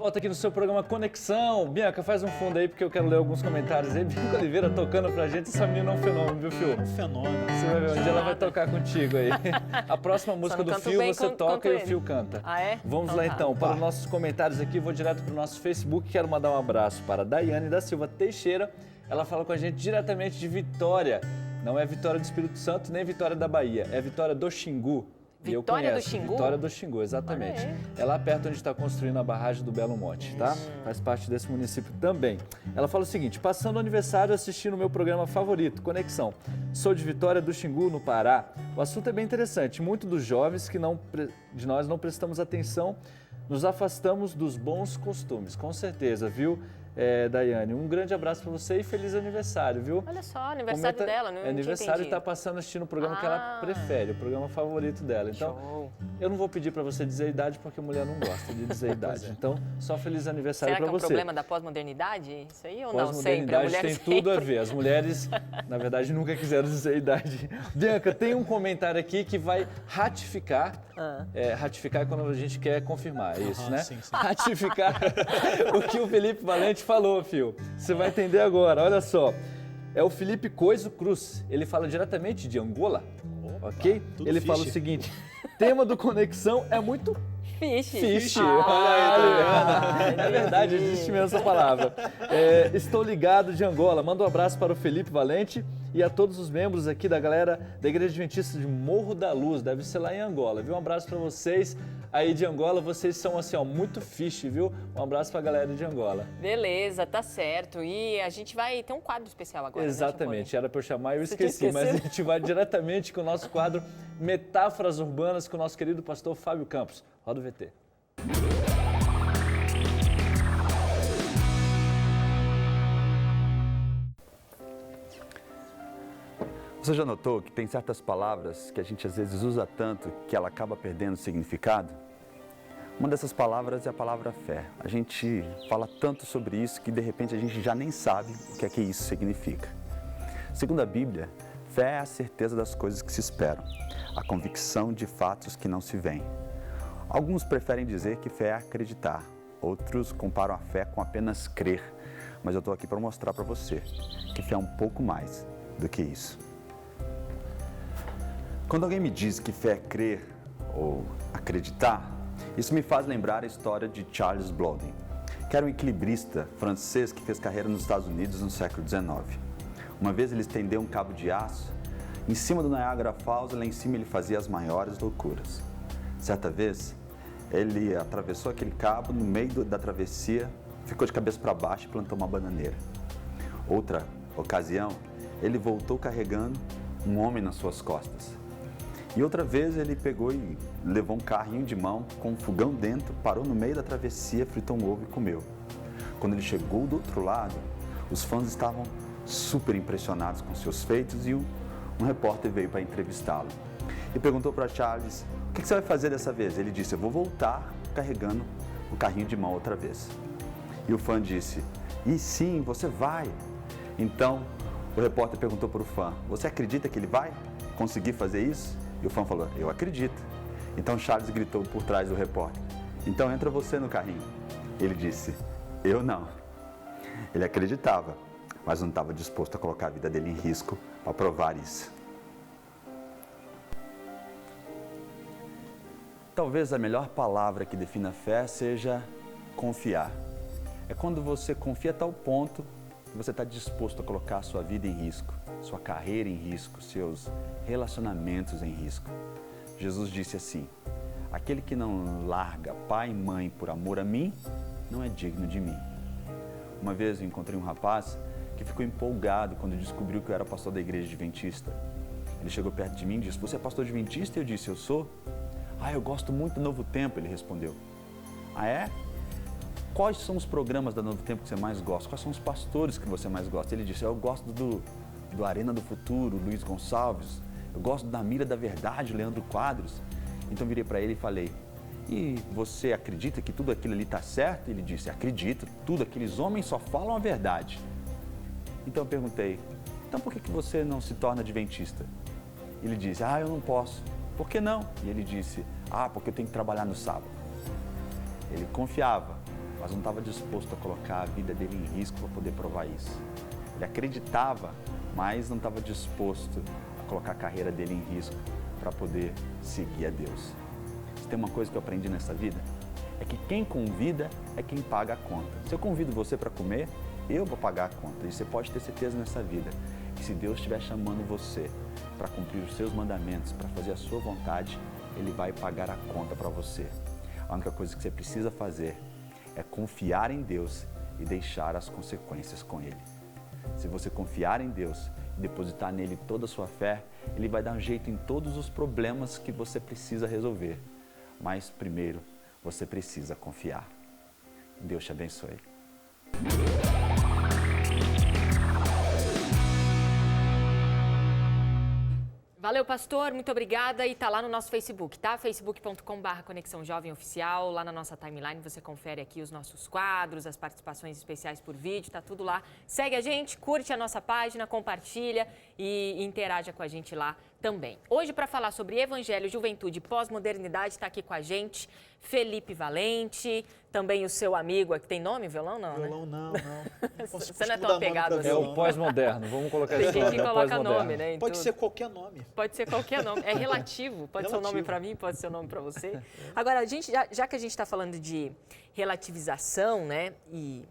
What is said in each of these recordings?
volta aqui no seu programa Conexão. Bianca, faz um fundo aí, porque eu quero ler alguns comentários aí. Bianca Oliveira tocando pra gente. Essa menina é um fenômeno, viu, Fio? Um fenômeno. Você vai ver onde ela vai tocar contigo aí. A próxima música do Fio você toca e o Fio canta. Ah, é? Vamos lá então, para os nossos comentários aqui. Vou direto para o nosso Facebook. Quero mandar um abraço para a Daiane da Silva Teixeira. Ela fala com a gente diretamente de Vitória. Não é Vitória do Espírito Santo, nem Vitória da Bahia. É Vitória do Xingu. Vitória do Xingu? Vitória do Xingu, exatamente. É lá perto onde está construindo a barragem do Belo Monte, tá? Faz parte desse município também. Ela fala o seguinte: passando o aniversário assistindo o meu programa favorito, Conexão. Sou de Vitória do Xingu, no Pará. O assunto é bem interessante. Muitos dos jovens de nós não prestamos atenção, nos afastamos dos bons costumes. Com certeza, viu? Daiane, um grande abraço para você e feliz aniversário, viu? Olha só, aniversário dela, não é aniversário e está passando assistindo o programa que ela prefere, o programa favorito dela. Então, eu não vou pedir para você dizer a idade, porque a mulher não gosta de dizer a idade. Então, só feliz aniversário para você. Será que é um problema da pós-modernidade? Isso aí ou não? Sempre. A mulher tem tudo a ver. As mulheres, na verdade, nunca quiseram dizer a idade. Bianca, tem um comentário aqui que vai ratificar. Ratificar é quando a gente quer confirmar, é isso, né? Sim. Ratificar o que o Felipe Valente falou, Fio. Você vai entender agora, olha só. É o Felipe Coiso Cruz. Ele fala diretamente de Angola, ok? Ele fala o seguinte: tema do Conexão é muito fish. Olha aí, é verdade, existe mesmo essa palavra. Estou ligado de Angola. Manda um abraço para o Felipe Valente e a todos os membros aqui da galera da Igreja Adventista de Morro da Luz. Deve ser lá em Angola, viu? Um abraço para vocês aí de Angola. Vocês são assim, ó, muito fish, viu? Um abraço para a galera de Angola. Beleza, tá certo. E a gente vai ter um quadro especial agora. Exatamente, né, era para eu chamar e eu esqueci, mas a gente vai diretamente com o nosso quadro Metáforas Urbanas com o nosso querido pastor Fábio Campos. Roda o VT. Você já notou que tem certas palavras que a gente às vezes usa tanto que ela acaba perdendo significado? Uma dessas palavras é a palavra fé. A gente fala tanto sobre isso que de repente a gente já nem sabe o que é que isso significa. Segundo a Bíblia, fé é a certeza das coisas que se esperam, a convicção de fatos que não se veem. Alguns preferem dizer que fé é acreditar, outros comparam a fé com apenas crer, mas eu estou aqui para mostrar para você que fé é um pouco mais do que isso. Quando alguém me diz que fé é crer ou acreditar, isso me faz lembrar a história de Charles Blondin, que era um equilibrista francês que fez carreira nos Estados Unidos no século XIX. Uma vez ele estendeu um cabo de aço em cima do Niagara Falls e lá em cima ele fazia as maiores loucuras. Certa vez, ele atravessou aquele cabo, no meio da travessia, ficou de cabeça para baixo e plantou uma bananeira. Outra ocasião, ele voltou carregando um homem nas suas costas. E outra vez ele pegou e levou um carrinho de mão com um fogão dentro, parou no meio da travessia, fritou um ovo e comeu. Quando ele chegou do outro lado, os fãs estavam super impressionados com seus feitos e um repórter veio para entrevistá-lo. E perguntou para Charles: o que você vai fazer dessa vez? Ele disse: eu vou voltar carregando o carrinho de mão outra vez. E o fã disse: e sim, você vai. Então o repórter perguntou para o fã: você acredita que ele vai conseguir fazer isso? E o fã falou: eu acredito. Então Charles gritou por trás do repórter: então entra você no carrinho. Ele disse: eu não. Ele acreditava, mas não estava disposto a colocar a vida dele em risco para provar isso. Talvez a melhor palavra que defina a fé seja confiar. É quando você confia a tal ponto que você está disposto a colocar a sua vida em risco, sua carreira em risco, seus relacionamentos em risco. Jesus disse assim: aquele que não larga pai e mãe por amor a mim, não é digno de mim. Uma vez eu encontrei um rapaz que ficou empolgado quando descobriu que eu era pastor da igreja adventista. Ele chegou perto de mim e disse: você é pastor adventista? Eu disse: eu sou. Ah, eu gosto muito do Novo Tempo, ele respondeu. Ah, é? Quais são os programas da Novo Tempo que você mais gosta? Quais são os pastores que você mais gosta? Ele disse: eu gosto do Arena do Futuro, Luiz Gonçalves. Eu gosto da Mira da Verdade, Leandro Quadros. Então eu virei para ele e falei: e você acredita que tudo aquilo ali está certo? Ele disse: acredito, tudo, aqueles homens só falam a verdade. Então eu perguntei: então por que você não se torna adventista? Ele disse: eu não posso. Por que não? E ele disse: porque eu tenho que trabalhar no sábado. Ele confiava, mas não estava disposto a colocar a vida dele em risco para poder provar isso. Ele acreditava, mas não estava disposto a colocar a carreira dele em risco para poder seguir a Deus. Se tem uma coisa que eu aprendi nessa vida, é que quem convida é quem paga a conta. Se eu convido você para comer, eu vou pagar a conta. E você pode ter certeza nessa vida que se Deus estiver chamando você para cumprir os seus mandamentos, para fazer a sua vontade, Ele vai pagar a conta para você. A única coisa que você precisa fazer é confiar em Deus e deixar as consequências com Ele. Se você confiar em Deus e depositar nele toda a sua fé, Ele vai dar um jeito em todos os problemas que você precisa resolver. Mas primeiro, você precisa confiar. Deus te abençoe. Valeu, pastor, muito obrigada. E tá lá no nosso Facebook, tá? facebook.com/Conexão Jovem Oficial. Lá na nossa timeline você confere aqui os nossos quadros, as participações especiais por vídeo, tá tudo lá. Segue a gente, curte a nossa página, compartilha e interaja com a gente lá também. Hoje, para falar sobre Evangelho, Juventude e Pós-Modernidade, está aqui com a gente Felipe Valente, também o seu amigo, que tem nome, violão não, violão né? não. Você não é tão apegado assim. É o pós-moderno, vamos colocar Tem esse gente nome, que é o coloca pós-moderno. nome, né? Pode ser qualquer nome. Pode ser qualquer nome, é relativo, pode ser um nome para mim, pode ser um nome para você. Agora, a gente, já que a gente está falando de relativização, né, e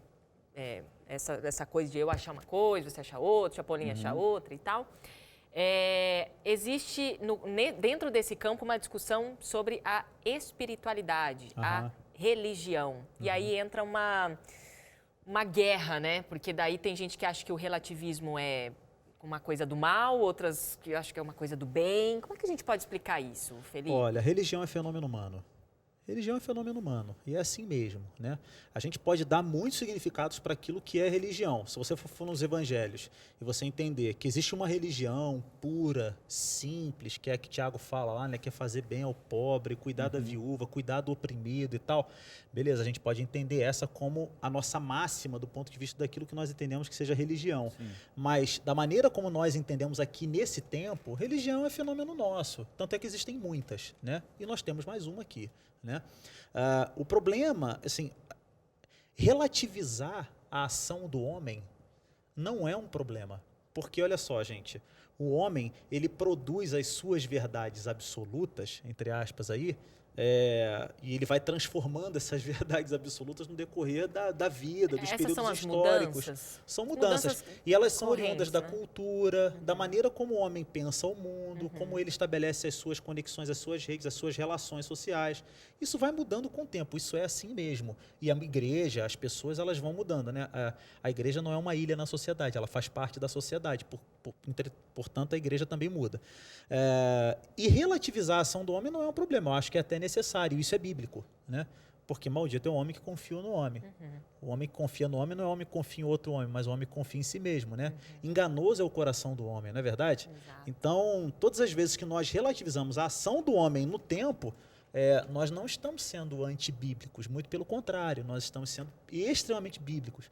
essa coisa de eu achar uma coisa, você achar outra, Chapolin achar outra e tal, existe dentro desse campo uma discussão sobre a espiritualidade, a religião. E aí entra uma guerra, né, porque daí tem gente que acha que o relativismo é uma coisa do mal, outras que acham que é uma coisa do bem. Como é que a gente pode explicar isso, Felipe? Olha, religião é fenômeno humano. Religião é fenômeno humano, e é assim mesmo, né? A gente pode dar muitos significados para aquilo que é religião. Se você for nos evangelhos e você entender que existe uma religião pura, simples, que é a que Tiago fala lá, né? Que é fazer bem ao pobre, cuidar da viúva, cuidar do oprimido e tal. Beleza, a gente pode entender essa como a nossa máxima do ponto de vista daquilo que nós entendemos que seja religião. Sim. Mas da maneira como nós entendemos aqui nesse tempo, religião é fenômeno nosso. Tanto é que existem muitas, né? E nós temos mais uma aqui. Né? O problema, assim, relativizar a ação do homem não é um problema, porque olha só, gente, o homem ele produz as suas verdades absolutas, entre aspas aí, e ele vai transformando essas verdades absolutas no decorrer da vida, dos períodos históricos. São mudanças. E elas são oriundas da cultura, da maneira como o homem pensa o mundo, como ele estabelece as suas conexões, as suas redes, as suas relações sociais. Isso vai mudando com o tempo, isso é assim mesmo. E a igreja, as pessoas, elas vão mudando, né? A igreja não é uma ilha na sociedade, ela faz parte da sociedade, portanto a igreja também muda. E relativizar a ação do homem não é um problema, eu acho que é até necessário, isso é bíblico, né? Porque maldito é o homem que confia no homem. O homem que confia no homem não é o homem que confia em outro homem, mas o homem que confia em si mesmo, né? Enganoso é o coração do homem, não é verdade? Exato. Então, todas as vezes que nós relativizamos a ação do homem no tempo, nós não estamos sendo antibíblicos, muito pelo contrário, nós estamos sendo extremamente bíblicos.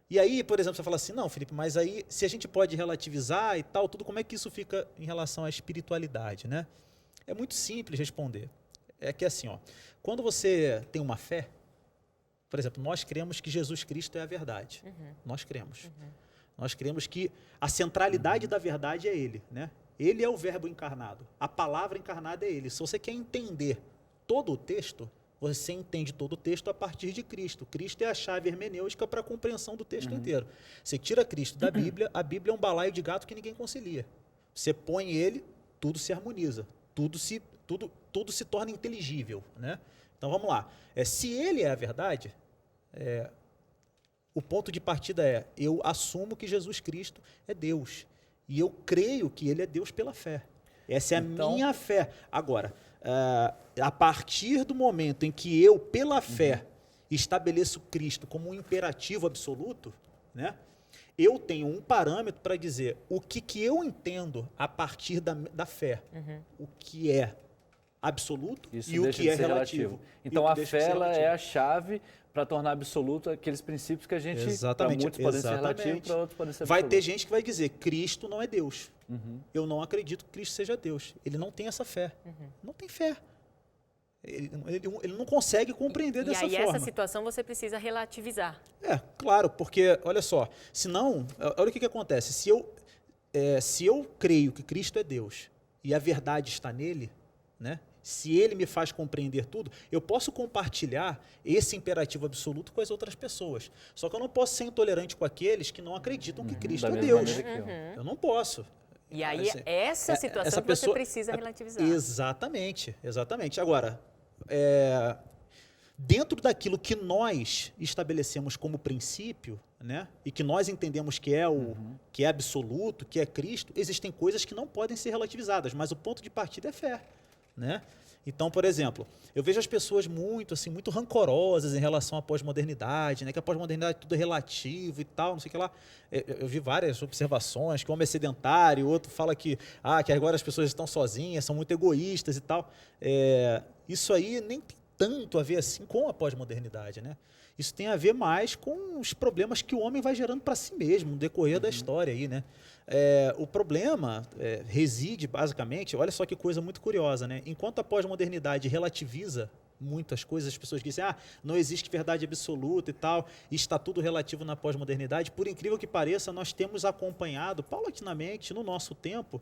E aí, por exemplo, você fala assim, não, Felipe, mas aí se a gente pode relativizar e tal, tudo, como é que isso fica em relação à espiritualidade, né? É muito simples responder. É que assim, ó, quando você tem uma fé, por exemplo, nós cremos que Jesus Cristo é a verdade. Nós cremos. Nós cremos que a centralidade da verdade é Ele, né? Ele é o verbo encarnado. A palavra encarnada é Ele. Se você quer entender todo o texto, você entende todo o texto a partir de Cristo. Cristo é a chave hermenêutica para a compreensão do texto inteiro. Você tira Cristo da Bíblia, a Bíblia é um balaio de gato que ninguém concilia. Você põe ele, tudo se harmoniza. Tudo se torna inteligível, né? Então vamos lá. Se ele é a verdade, o ponto de partida eu assumo que Jesus Cristo é Deus. E eu creio que ele é Deus pela fé. Essa é a minha fé. Agora, a partir do momento em que eu, pela fé, estabeleço Cristo como um imperativo absoluto, né? Eu tenho um parâmetro para dizer o que eu entendo a partir da fé. O que é absoluto e o que é relativo. Então a fé é a chave para tornar absoluto aqueles princípios que a gente, para muitos podem ser relativos, para outros podem ser absolutos. Vai ter gente que vai dizer, Cristo não é Deus. Eu não acredito que Cristo seja Deus. Ele não tem essa fé. Não tem fé. Ele não consegue compreender dessa forma. E aí essa situação você precisa relativizar. Claro, porque, olha só, senão, olha o que acontece. Se eu creio que Cristo é Deus e a verdade está nele, né? Se ele me faz compreender tudo, eu posso compartilhar esse imperativo absoluto com as outras pessoas. Só que eu não posso ser intolerante com aqueles que não acreditam que Cristo é Deus. Eu não posso. E aí, essa situação que você precisa relativizar. Exatamente. Agora, dentro daquilo que nós estabelecemos como princípio, né, e que nós entendemos que que é absoluto, que é Cristo, existem coisas que não podem ser relativizadas, mas o ponto de partida é fé. Né? Então, por exemplo, eu vejo as pessoas muito rancorosas em relação à pós-modernidade, né? Que a pós-modernidade tudo é relativo e tal, não sei o que lá. Eu vi várias observações, que o homem é sedentário, o outro fala que agora as pessoas estão sozinhas, são muito egoístas e tal. Isso aí nem tem tanto a ver assim com a pós-modernidade, né? Isso tem a ver mais com os problemas que o homem vai gerando para si mesmo no decorrer da história aí, né? O problema reside basicamente, olha só que coisa muito curiosa, né? Enquanto a pós-modernidade relativiza muitas coisas, as pessoas dizem, não existe verdade absoluta e tal, e está tudo relativo na pós-modernidade. Por incrível que pareça, nós temos acompanhado paulatinamente no nosso tempo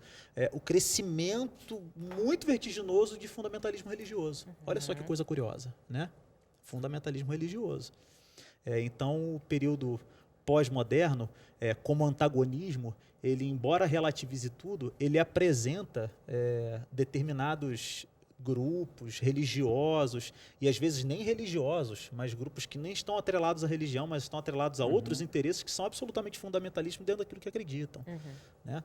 o crescimento muito vertiginoso de fundamentalismo religioso. Olha só que coisa curiosa, né? Fundamentalismo religioso. Então, o período pós-moderno, como antagonismo, ele, embora relativize tudo, ele apresenta determinados grupos religiosos, e às vezes nem religiosos, mas grupos que nem estão atrelados à religião, mas estão atrelados a outros interesses que são absolutamente fundamentalistas dentro daquilo que acreditam. Né?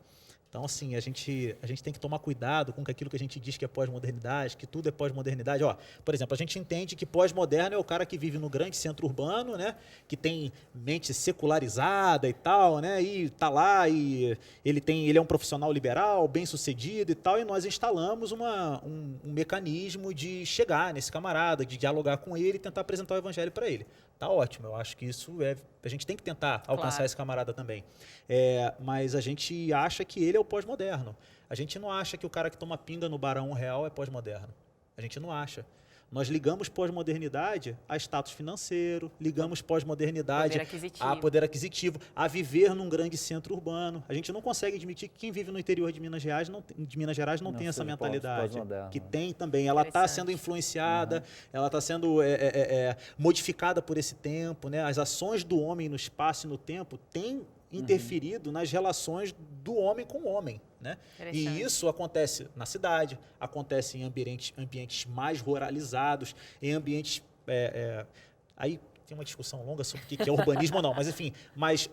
Então, assim, a gente tem que tomar cuidado com aquilo que a gente diz que é pós-modernidade, que tudo é pós-modernidade. Por exemplo, a gente entende que pós-moderno é o cara que vive no grande centro urbano, né, que tem mente secularizada e tal, né, e está lá e ele é um profissional liberal, bem-sucedido e tal, e nós instalamos um mecanismo de chegar nesse camarada, de dialogar com ele e tentar apresentar o evangelho para ele. Tá ótimo, eu acho que isso a gente tem que tentar alcançar esse camarada também. Mas a gente acha que ele é o pós-moderno. A gente não acha que o cara que toma pinga no bar a R$1 é pós-moderno. A gente não acha. Nós ligamos pós-modernidade a status financeiro, ligamos pós-modernidade a poder aquisitivo, a viver num grande centro urbano. A gente não consegue admitir que quem vive no interior de Minas Gerais não tem essa mentalidade. Que tem também. Ela está sendo influenciada, ela está sendo modificada por esse tempo. Né? As ações do homem no espaço e no tempo têm interferido nas relações do homem com o homem. Né? E isso acontece na cidade, acontece em ambientes mais ruralizados, em ambientes... aí tem uma discussão longa sobre o que é urbanismo ou não, mas enfim,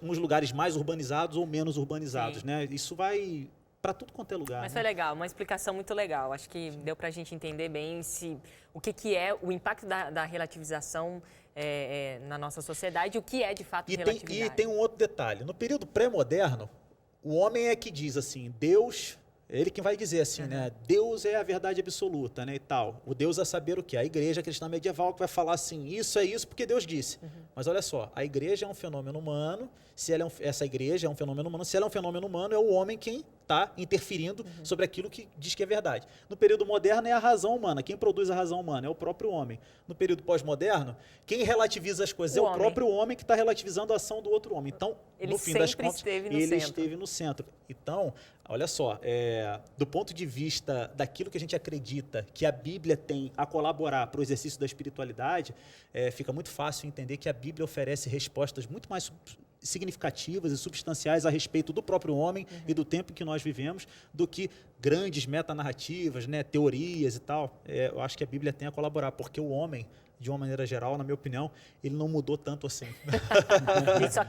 uns lugares mais urbanizados ou menos urbanizados. Né? Isso vai para tudo quanto é lugar. Mas né? foi legal, uma explicação muito legal. Acho que deu para a gente entender bem o que é o impacto da relativização na nossa sociedade, o que é de fato relatividade. E tem um outro detalhe. No período pré-moderno, o homem é que diz assim, Deus, ele que vai dizer assim, né? Deus é a verdade absoluta, né, e tal. O Deus é saber o quê? A igreja cristã medieval que vai falar assim, isso é isso porque Deus disse. Mas olha só, a igreja é um fenômeno humano, essa igreja é um fenômeno humano, se ela é um fenômeno humano, é o homem quem está interferindo sobre aquilo que diz que é verdade. No período moderno é a razão humana, quem produz a razão humana é o próprio homem. No período pós-moderno, quem relativiza as coisas é o próprio homem que está relativizando a ação do outro homem. Então, no fim das contas, ele esteve no centro. Então, olha só, do ponto de vista daquilo que a gente acredita que a Bíblia tem a colaborar para o exercício da espiritualidade, fica muito fácil entender que a Bíblia oferece respostas muito mais significativas e substanciais a respeito do próprio homem e do tempo em que nós vivemos, do que grandes metanarrativas, né, teorias e tal. Eu acho que a Bíblia tem a colaborar, porque o homem, de uma maneira geral, na minha opinião, ele não mudou tanto assim. Ele só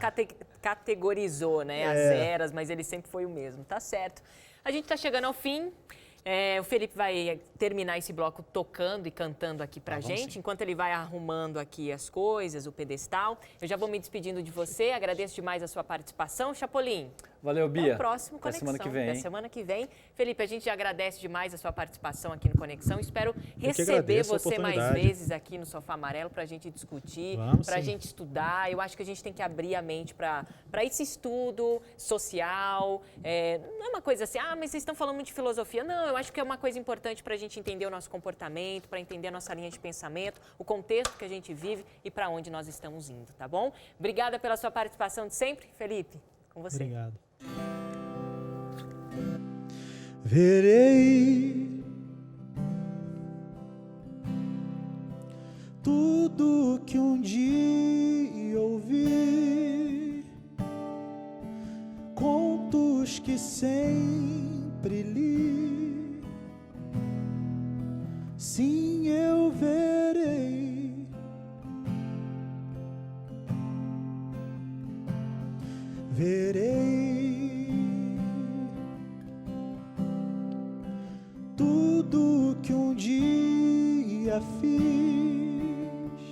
categorizou, né, as eras, mas ele sempre foi o mesmo, tá certo. A gente está chegando ao fim. O Felipe vai terminar esse bloco tocando e cantando aqui pra gente, sim. Enquanto ele vai arrumando aqui as coisas, o pedestal. Eu já vou me despedindo de você, agradeço demais a sua participação. Chapolin. Valeu, Bia. Até o próximo Até Conexão. semana que vem, Até hein? semana que vem. Felipe, a gente agradece demais a sua participação aqui no Conexão. Espero que receber agradeço a você mais oportunidade. vezes aqui no Sofá Amarelo para a gente discutir, Vamos para a sim. gente estudar. Eu acho que a gente tem que abrir a mente para esse estudo social. Não é uma coisa assim, mas vocês estão falando muito de filosofia. Não, eu acho que é uma coisa importante para a gente entender o nosso comportamento, para entender a nossa linha de pensamento, o contexto que a gente vive e para onde nós estamos indo, tá bom? Obrigada pela sua participação de sempre. Felipe, com você. Obrigado. Verei tudo que um dia ouvi, contos que sempre li. Sim, eu verei. Verei tudo que um dia fiz,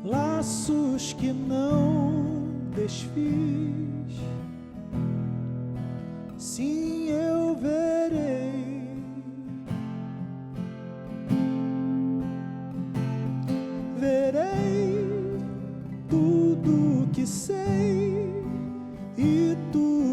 laços que não desfiz. Sim, eu verei. Verei tudo que sei e tudo